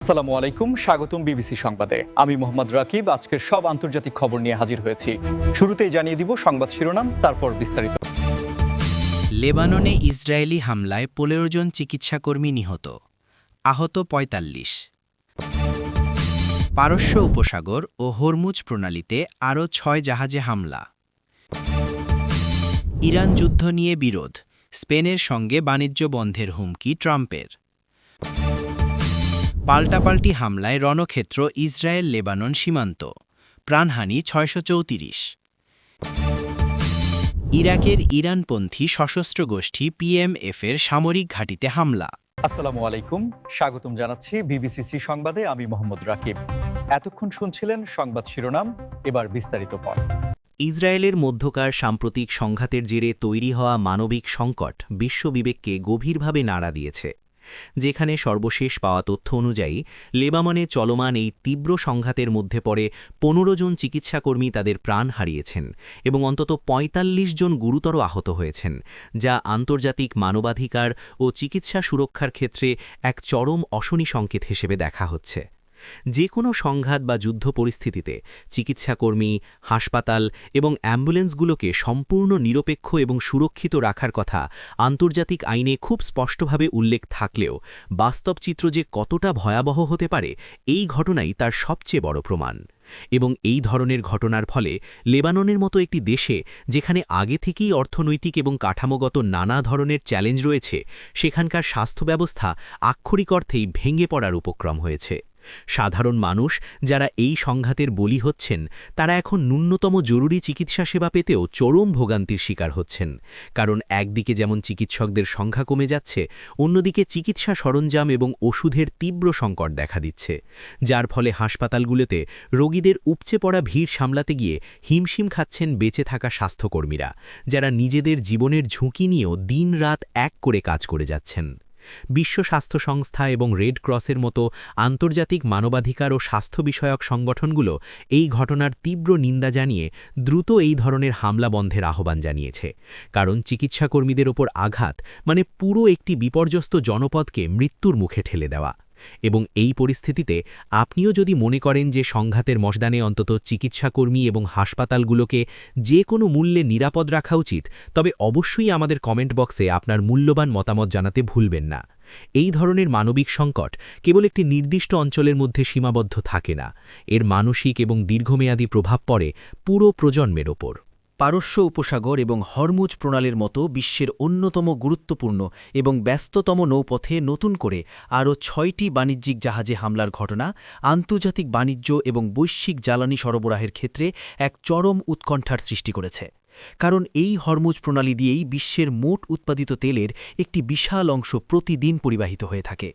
আসসালামু আলাইকুম, স্বাগতম বিবিসি সংবাদে। আমি মোহাম্মদ রাকিব। আজকের সব আন্তর্জাতিক খবর নিয়ে হাজির হয়েছি। শুরুতেই জানিয়ে দিব সংবাদ শিরোনাম, তারপর বিস্তারিত। লেবাননে ইসরায়েলি হামলায় ১৫ জন চিকিৎসাকর্মী নিহত, আহত ৪৫। পারস্য উপসাগর ও হরমুজ প্রণালীতে আরও ৬ জাহাজে হামলা। ইরান যুদ্ধ নিয়ে বিরোধ, স্পেনের সঙ্গে বাণিজ্য বন্ধের হুমকি ট্রাম্পের। পাল্টাপাল্টি হামলায় রণক্ষেত্র ইসরায়েল লেবানন সীমান্ত, প্রাণহানি ৬৩৪। ইরাকের ইরানপন্থী সশস্ত্র গোষ্ঠী পিএমএফের সামরিক ঘাঁটিতে হামলা। আসসালামু আলাইকুম, স্বাগতম জানাচ্ছি বিবিসি সংবাদে। আমি মোহাম্মদ রাকিব। এতক্ষণ শুনছিলেন সংবাদ শিরোনাম, এবার বিস্তারিত পড়। ইসরায়েলের মধ্যকার সাম্প্রতিক সংঘাতের জেরে তৈরি হওয়া মানবিক সংকট বিশ্ববিবেককে গভীরভাবে নাড়া দিয়েছে। যেখানে সর্বশেষ পাওয়া তথ্য অনুযায়ী লেবাননে চলমান এই তীব্র সংঘাতের মধ্যে পড়ে ১৫ জন চিকিৎসাকর্মী তাদের প্রাণ হারিয়েছেন এবং অন্তত ৪৫ জন গুরুতর আহত হয়েছেন, যা আন্তর্জাতিক মানবাধিকার ও চিকিৎসা সুরক্ষার ক্ষেত্রে এক চরম অশনি সংকেত হিসেবে দেখা হচ্ছে। যে কোনো সংঘাত বা যুদ্ধ পরিস্থিতিতে চিকিৎসাকর্মী, হাসপাতাল এবং অ্যাম্বুলেন্সগুলোকে সম্পূর্ণ নিরপেক্ষ এবং সুরক্ষিত রাখার কথা আন্তর্জাতিক আইনে খুব স্পষ্টভাবে উল্লেখ থাকলেও বাস্তব চিত্র যে কতটা ভয়াবহ হতে পারে, এই ঘটনাই তার সবচেয়ে বড় প্রমাণ। এবং এই ধরনের ঘটনার ফলে লেবাননের মতো একটি দেশে, যেখানে আগে থেকেই অর্থনৈতিক এবং কাঠামোগত নানা ধরনের চ্যালেঞ্জ রয়েছে, সেখানকার স্বাস্থ্য ব্যবস্থা আক্ষরিক অর্থেই ভেঙে পড়ার উপক্রম হয়েছে। সাধারণ মানুষ যারা এই সংঘাতের বলি হচ্ছেন, তারা এখন ন্যূনতম জরুরি চিকিৎসা সেবা পেতেও চরম ভোগান্তির শিকার হচ্ছেন। কারণ একদিকে যেমন চিকিৎসকদের সংখ্যা কমে যাচ্ছে, অন্যদিকে চিকিৎসা সরঞ্জাম এবং ওষুধের তীব্র সংকট দেখা দিচ্ছে, যার ফলে হাসপাতালগুলোতে রোগীদের উপচে পড়া ভিড় সামলাতে গিয়ে হিমশিম খাচ্ছেন বেঁচে থাকা স্বাস্থ্যকর্মীরা, যারা নিজেদের জীবনের ঝুঁকি নিয়েও দিনরাত এক করে কাজ করে যাচ্ছেন। বিশ্ব স্বাস্থ্য সংস্থা এবং রেড ক্রসের মতো আন্তর্জাতিক মানবাধিকার ও স্বাস্থ্য বিষয়ক সংগঠনগুলো এই ঘটনার তীব্র নিন্দা জানিয়ে দ্রুত এই ধরনের হামলা বন্ধের আহ্বান জানিয়েছে। কারণ চিকিৎসাকর্মীদের ওপর আঘাত মানে পুরো একটি বিপর্যস্ত জনপদকে মৃত্যুর মুখে ঠেলে দেওয়া। এবং এই পরিস্থিতিতে আপনিও যদি মনে করেন যে সংঘাতের ময়দানে অন্তত চিকিৎসাকর্মী এবং হাসপাতালগুলোকে যে কোনো মূল্যে নিরাপদ রাখা উচিত, তবে অবশ্যই আমাদের কমেন্ট বক্সে আপনার মূল্যবান মতামত জানাতে ভুলবেন না। এই ধরনের মানবিক সংকট কেবল একটি নির্দিষ্ট অঞ্চলের মধ্যে সীমাবদ্ধ থাকে না, এর মানসিক এবং দীর্ঘমেয়াদী প্রভাব পড়ে পুরো প্রজন্মের ওপর। পারস্য উপসাগর এবং হরমুজ প্রণালীর মতো বিশ্বের অন্যতম গুরুত্বপূর্ণ এবং ব্যস্ততম নৌপথে নতুন করে আরও ৬টি বাণিজ্যিক জাহাজে হামলার ঘটনা আন্তর্জাতিক বাণিজ্য এবং বৈশ্বিক জ্বালানি সরবরাহের ক্ষেত্রে এক চরম উৎকণ্ঠার সৃষ্টি করেছে। কারণ এই হরমুজ প্রণালী দিয়েই বিশ্বের মোট উৎপাদিত তেলের একটি বিশাল অংশ প্রতিদিন পরিবাহিত হয়ে থাকে।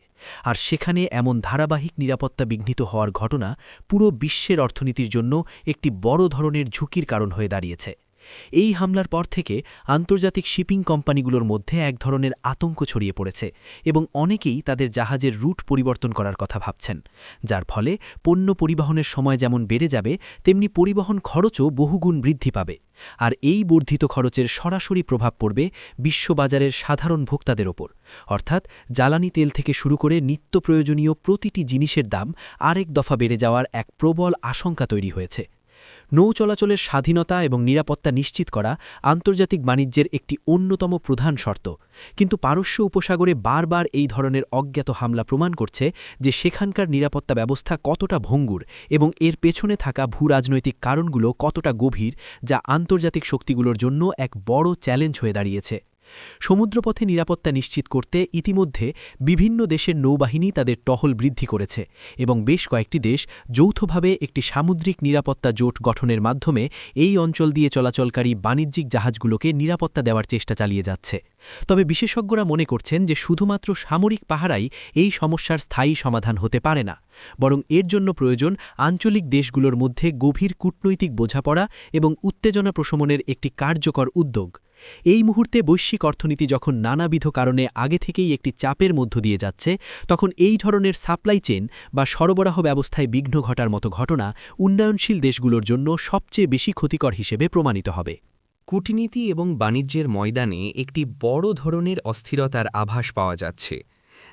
আর সেখানে এমন ধারাবাহিক নিরাপত্তা বিঘ্নিত হওয়ার ঘটনা পুরো বিশ্বের অর্থনীতির জন্য একটি বড় ধরনের ঝুঁকির কারণ হয়ে দাঁড়িয়েছে। এই হামলার পর থেকে আন্তর্জাতিক শিপিং কোম্পানিগুলোর মধ্যে এক ধরনের আতঙ্ক ছড়িয়ে পড়েছে এবং অনেকেই তাদের জাহাজের রুট পরিবর্তন করার কথা ভাবছেন, যার ফলে পণ্য পরিবহনের সময় যেমন বেড়ে যাবে, তেমনি পরিবহন খরচও বহুগুণ বৃদ্ধি পাবে। আর এই বর্ধিত খরচের সরাসরি প্রভাব পড়বে বিশ্ববাজারের সাধারণ ভোক্তাদের ওপর, অর্থাৎ জ্বালানি তেল থেকে শুরু করে নিত্য প্রয়োজনীয় প্রতিটি জিনিসের দাম আরেক দফা বেড়ে যাওয়ার এক প্রবল আশঙ্কা তৈরি হয়েছে। নৌ চলাচলের স্বাধীনতা এবং নিরাপত্তা নিশ্চিত করা আন্তর্জাতিক বাণিজ্যের একটি অন্যতম প্রধান শর্ত, কিন্তু পারস্য উপসাগরে বারবার এই ধরনের অজ্ঞাত হামলা প্রমাণ করছে যে সেখানকার নিরাপত্তা ব্যবস্থা কতটা ভঙ্গুর এবং এর পেছনে থাকা ভূরাজনৈতিক কারণগুলো কতটা গভীর, যা আন্তর্জাতিক শক্তিগুলোর জন্য এক বড় চ্যালেঞ্জ হয়ে দাঁড়িয়েছে। সমুদ্রপথে নিরাপত্তা নিশ্চিত করতে ইতিমধ্যে বিভিন্ন দেশের নৌবাহিনী তাদের টহল বৃদ্ধি করেছে এবং বেশ কয়েকটি দেশ যৌথভাবে একটি সামুদ্রিক নিরাপত্তা জোট গঠনের মাধ্যমে এই অঞ্চল দিয়ে চলাচলকারী বাণিজ্যিক জাহাজগুলোকে নিরাপত্তা দেওয়ার চেষ্টা চালিয়ে যাচ্ছে। তবে বিশেষজ্ঞরা মনে করছেন যে শুধুমাত্র সামরিক পাহারাই এই সমস্যার স্থায়ী সমাধান হতে পারে না, বরং এর জন্য প্রয়োজন আঞ্চলিক দেশগুলোর মধ্যে গভীর কূটনৈতিক বোঝাপড়া এবং উত্তেজনা প্রশমনের একটি কার্যকর উদ্যোগ। এই মুহূর্তে বৈশ্বিক অর্থনীতি যখন নানাবিধ কারণে আগে থেকেই একটি চাপের মধ্য দিয়ে যাচ্ছে, তখন এই ধরনের সাপ্লাই চেইন বা সরবরাহ ব্যবস্থায় বিঘ্ন ঘটার মতো ঘটনা উন্নয়নশীল দেশগুলোর জন্য সবচেয়ে বেশি ক্ষতিকর হিসেবে প্রমাণিত হবে। কূটনীতি এবং বাণিজ্যের ময়দানে একটি বড় ধরনের অস্থিরতার আভাস পাওয়া যাচ্ছে।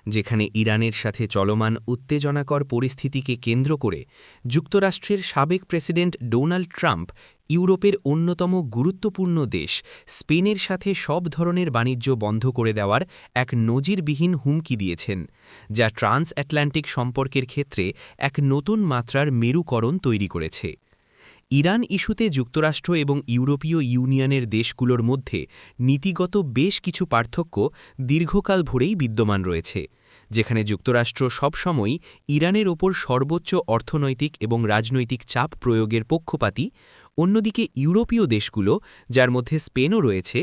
যেখানে ইরানের সাথে চলমান উত্তেজনাকর পরিস্থিতিকে কেন্দ্র করে যুক্তরাষ্ট্রের সাবেক প্রেসিডেন্ট ডোনাল্ড ট্রাম্প ইউরোপের অন্যতম গুরুত্বপূর্ণ দেশ স্পেনের সাথে সব ধরনের বাণিজ্য বন্ধ করে দেওয়ার এক নজিরবিহীন হুমকি দিয়েছেন, যা ট্রান্স আটলান্টিক সম্পর্কের ক্ষেত্রে এক নতুন মাত্রার মেরুকরণ তৈরি করেছে। ইরান ইস্যুতে যুক্তরাষ্ট্র এবং ইউরোপীয় ইউনিয়নের দেশগুলোর মধ্যে নীতিগত বেশ কিছু পার্থক্য দীর্ঘকাল ধরেই বিদ্যমান রয়েছে, যেখানে যুক্তরাষ্ট্র সবসময়ই ইরানের ওপর সর্বোচ্চ অর্থনৈতিক এবং রাজনৈতিক চাপ প্রয়োগের পক্ষপাতী। অন্যদিকে ইউরোপীয় দেশগুলো, যার মধ্যে স্পেনও রয়েছে,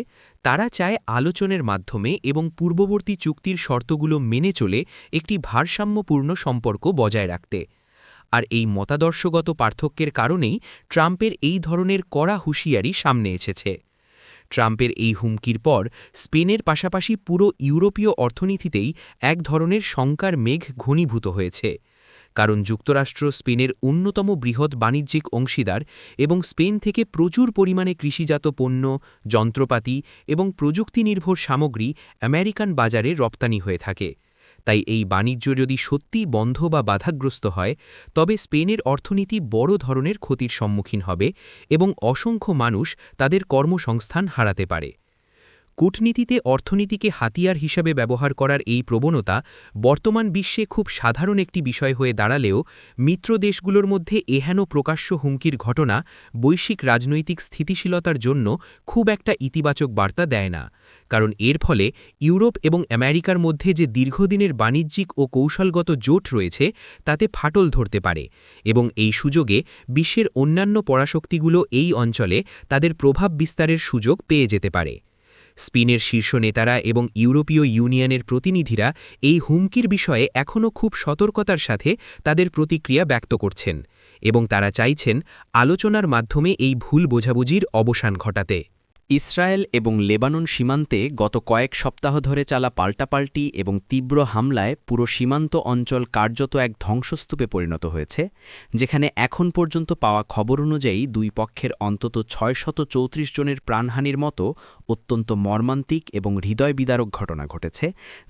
তারা চায় আলোচনার মাধ্যমে এবং পূর্ববর্তী চুক্তির শর্তগুলো মেনে চলে একটি ভারসাম্যপূর্ণ সম্পর্ক বজায় রাখতে। আর এই মতাদর্শগত পার্থক্যের কারণেই ট্রাম্পের এই ধরনের কড়া হুঁশিয়ারি সামনে এসেছে। ট্রাম্পের এই হুমকির পর স্পেনের পাশাপাশি পুরো ইউরোপীয় অর্থনীতিতেই এক ধরনের শঙ্কার মেঘ ঘনীভূত হয়েছে, কারণ যুক্তরাষ্ট্র স্পেনের অন্যতম বৃহৎ বাণিজ্যিক অংশীদার এবং স্পেন থেকে প্রচুর পরিমাণে কৃষিজাত পণ্য, যন্ত্রপাতি এবং প্রযুক্তি নির্ভর সামগ্রী আমেরিকান বাজারে রপ্তানি হয়ে থাকে। তাই এই বাণিজ্য যদি সত্যিই বন্ধ বা বাধাগ্রস্ত হয়, তবে স্পেনের অর্থনীতি বড় ধরনের ক্ষতির সম্মুখীন হবে এবং অসংখ্য মানুষ তাদের কর্মসংস্থান হারাতে পারে। কূটনীতিতে অর্থনীতিকে হাতিয়ার হিসাবে ব্যবহার করার এই প্রবণতা বর্তমান বিশ্বে খুব সাধারণ একটি বিষয় হয়ে দাঁড়ালেও মিত্র দেশগুলোর মধ্যে এহেন প্রকাশ্য হুমকির ঘটনা বৈশ্বিক রাজনৈতিক স্থিতিশীলতার জন্য খুব একটা ইতিবাচক বার্তা দেয় না, কারণ এর ফলে ইউরোপ এবং আমেরিকার মধ্যে যে দীর্ঘদিনের বাণিজ্যিক ও কৌশলগত জোট রয়েছে তাতে ফাটল ধরতে পারে এবং এই সুযোগে বিশ্বের অন্যান্য পরাশক্তিগুলো এই অঞ্চলে তাদের প্রভাব বিস্তারের সুযোগ পেয়ে যেতে পারে। স্পেনের শীর্ষ নেতারা এবং ইউরোপীয় ইউনিয়নের প্রতিনিধিরা এই হুমকির বিষয়ে এখনও খুব সতর্কতার সাথে তাদের প্রতিক্রিয়া ব্যক্ত করছেন এবং তারা চাইছেন আলোচনার মাধ্যমে এই ভুল বোঝাবুঝির অবসান ঘটাতে। ইসরায়েল এবং লেবানন সীমান্তে গত কয়েক সপ্তাহ ধরে চালা পাল্টাপাল্টি এবং তীব্র হামলায় পুরো সীমান্ত অঞ্চল কার্যত এক ধ্বংসস্তূপে পরিণত হয়েছে, যেখানে এখন পর্যন্ত পাওয়া খবর অনুযায়ী দুই পক্ষের অন্তত ৬৩৪ জনের প্রাণহানির মতো অত্যন্ত মর্মান্তিক এবং হৃদয়বিদারক ঘটনা ঘটেছে,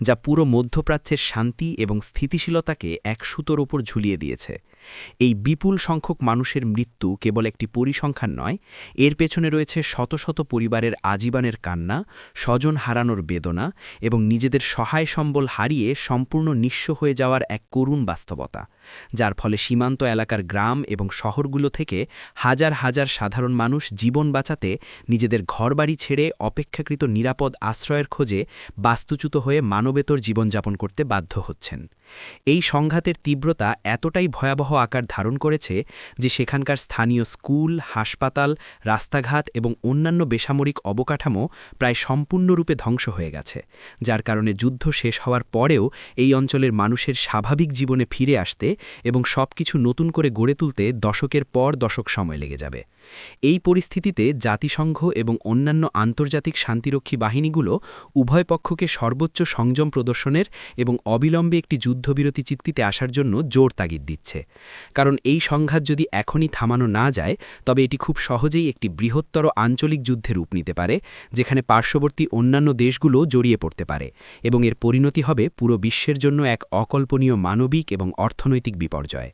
যা পুরো মধ্যপ্রাচ্যের শান্তি এবং স্থিতিশীলতাকে এক সুতোর ওপর ঝুলিয়ে দিয়েছে। এই বিপুল সংখ্যক মানুষের মৃত্যু কেবল একটি পরিসংখ্যান নয়, এর পেছনে রয়েছে শত শত পরিবারের আজীবনের কান্না, স্বজন হারানোর বেদনা এবং নিজেদের সহায় সম্বল হারিয়ে সম্পূর্ণ নিঃস্ব হয়ে যাওয়ার এক করুণ বাস্তবতা, যার ফলে সীমান্ত এলাকার গ্রাম এবং শহরগুলো থেকে হাজার হাজার সাধারণ মানুষ জীবন বাঁচাতে নিজেদের ঘরবাড়ি ছেড়ে অপেক্ষাকৃত নিরাপদ আশ্রয়ের খোঁজে বাস্তুচ্যুত হয়ে মানবেতর জীবনযাপন করতে বাধ্য হচ্ছেন। এই সংঘাতের তীব্রতা এতটাই ভয়াবহ আকার ধারণ করেছে যে সেখানকার স্থানীয় স্কুল, হাসপাতাল, রাস্তাঘাট এবং অন্যান্য বেসামরিক অবকাঠামো প্রায় সম্পূর্ণরূপে ধ্বংস হয়ে গেছে, যার কারণে যুদ্ধ শেষ হওয়ার পরেও এই অঞ্চলের মানুষের স্বাভাবিক জীবনে ফিরে আসতে এবং সবকিছু নতুন করে গড়ে তুলতে দশকের পর দশক সময় লেগে যাবে। এই পরিস্থিতিতে জাতিসংঘ এবং অন্যান্য আন্তর্জাতিক শান্তিরক্ষী বাহিনীগুলো উভয় পক্ষকে সর্বোচ্চ সংযম প্রদর্শনের এবং অবিলম্বে একটি যুদ্ধবিরতি চুক্তিতে আসার জন্য জোর তাগিদ দিচ্ছে, কারণ এই সংঘাত যদি এখনই থামানো না যায় তবে এটি খুব সহজেই একটি বৃহত্তর আঞ্চলিক যুদ্ধে রূপ নিতে পারে, যেখানে পার্শ্ববর্তী অন্যান্য দেশগুলো জড়িয়ে পড়তে পারে এবং এর পরিণতি হবে পুরো বিশ্বের জন্য এক অকল্পনীয় মানবিক এবং অর্থনৈতিক বিপর্যয়।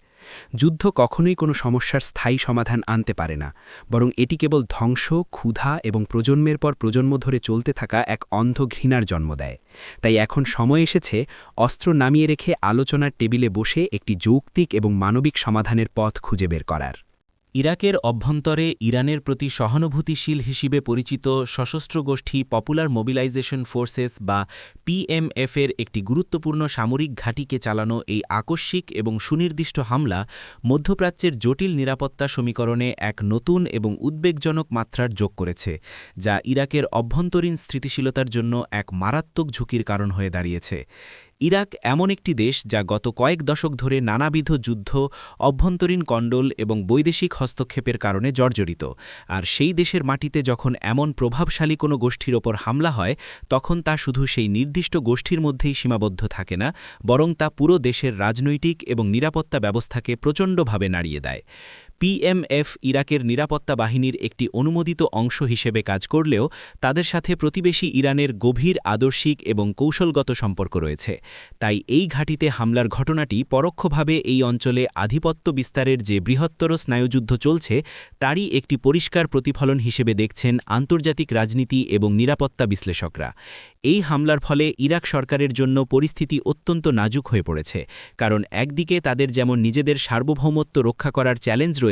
যুদ্ধ কখনোই কোনো সমস্যার স্থায়ী সমাধান আনতে পারে না, বরং এটি কেবল ধ্বংস, ক্ষুধা এবং প্রজন্মের পর প্রজন্ম ধরে চলতে থাকা এক অন্ধ ঘৃণার জন্ম দেয়। তাই এখন সময় এসেছে অস্ত্র নামিয়ে রেখে আলোচনার টেবিলে বসে একটি যৌক্তিক এবং মানবিক সমাধানের পথ খুঁজে বের করার। ইরাকের অভ্যন্তরে ইরানের প্রতি সহানুভূতিশীল হিসেবে পরিচিত সশস্ত্র গোষ্ঠী পপুলার মোবিলাইজেশন ফোর্সেস বা পিএমএফের একটি গুরুত্বপূর্ণ সামরিক ঘাঁটিকে চালানো এই আকস্মিক এবং সুনির্দিষ্ট হামলা মধ্যপ্রাচ্যের জটিল নিরাপত্তা সমীকরণে এক নতুন এবং উদ্বেগজনক মাত্রার যোগ করেছে, যা ইরাকের অভ্যন্তরীণ স্থিতিশীলতার জন্য এক মারাত্মক ঝুঁকির কারণ হয়ে দাঁড়িয়েছে। ইরাক এমন একটি দেশ যা গত কয়েক দশক ধরে নানাবিধ যুদ্ধ, অভ্যন্তরীণ কণ্ডল এবং বৈদেশিক হস্তক্ষেপের কারণে জর্জরিত, আর সেই দেশের মাটিতে যখন এমন প্রভাবশালী কোনো গোষ্ঠীর ওপর হামলা হয় তখন তা শুধু সেই নির্দিষ্ট গোষ্ঠীর মধ্যেই সীমাবদ্ধ থাকে না, বরং তা পুরো দেশের রাজনৈতিক এবং নিরাপত্তা ব্যবস্থাকে প্রচণ্ডভাবে নাড়িয়ে দেয়। পিএমএফ ইরাকের নিরাপত্তা বাহিনীর একটি অনুমোদিত অংশ হিসেবে কাজ করলেও তাদের সাথে প্রতিবেশী ইরানের গভীর আদর্শিক এবং কৌশলগত সম্পর্ক রয়েছে। তাই এই ঘাঁটিতে হামলার ঘটনাটি পরোক্ষভাবে এই অঞ্চলে আধিপত্য বিস্তারের যে বৃহত্তর স্নায়ুযুদ্ধ চলছে তারই একটি পরিষ্কার প্রতিফলন হিসেবে দেখছেন আন্তর্জাতিক রাজনীতি এবং নিরাপত্তা বিশ্লেষকরা। এই হামলার ফলে ইরাক সরকারের জন্য পরিস্থিতি অত্যন্ত নাজুক হয়ে পড়েছে, কারণ একদিকে তাদের যেমন নিজেদের সার্বভৌমত্ব রক্ষা করার চ্যালেঞ্জ রয়েছে,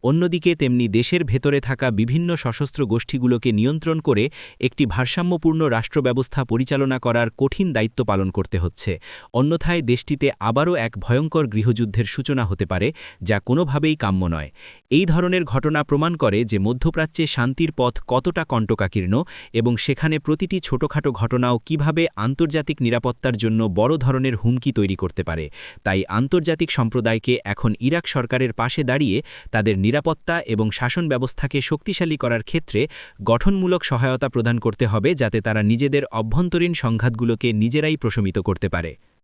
অন্যদিকে তেমনি দেশের ভেতরে থাকা বিভিন্ন সশস্ত্র গোষ্ঠীগুলোকে নিয়ন্ত্রণ করে একটি ভারসাম্যপূর্ণ রাষ্ট্রব্যবস্থা পরিচালনা করার কঠিন দায়িত্ব পালন করতে হচ্ছে। অন্যথায় দেশটিতে আবারও এক ভয়ঙ্কর গৃহযুদ্ধের সূচনা হতে পারে, যা কোনোভাবেই কাম্য নয়। এই ধরনের ঘটনা প্রমাণ করে যে মধ্যপ্রাচ্যে শান্তির পথ কতটা কণ্টকাকীর্ণ এবং সেখানে প্রতিটি ছোটখাটো ঘটনাও কিভাবে আন্তর্জাতিক নিরাপত্তার জন্য বড় ধরনের হুমকি তৈরি করতে পারে। তাই আন্তর্জাতিক সম্প্রদায়কে এখন ইরাক সরকারের পাশে দাঁড়িয়ে তাদের নিরাপত্তা এবং শাসন ব্যবস্থাকে শক্তিশালী করার ক্ষেত্রে গঠনমূলক সহায়তা প্রদান করতে হবে, যাতে তারা নিজেদের অভ্যন্তরীণ সংঘাতগুলোকে নিজেরাই প্রশমিত করতে পারে।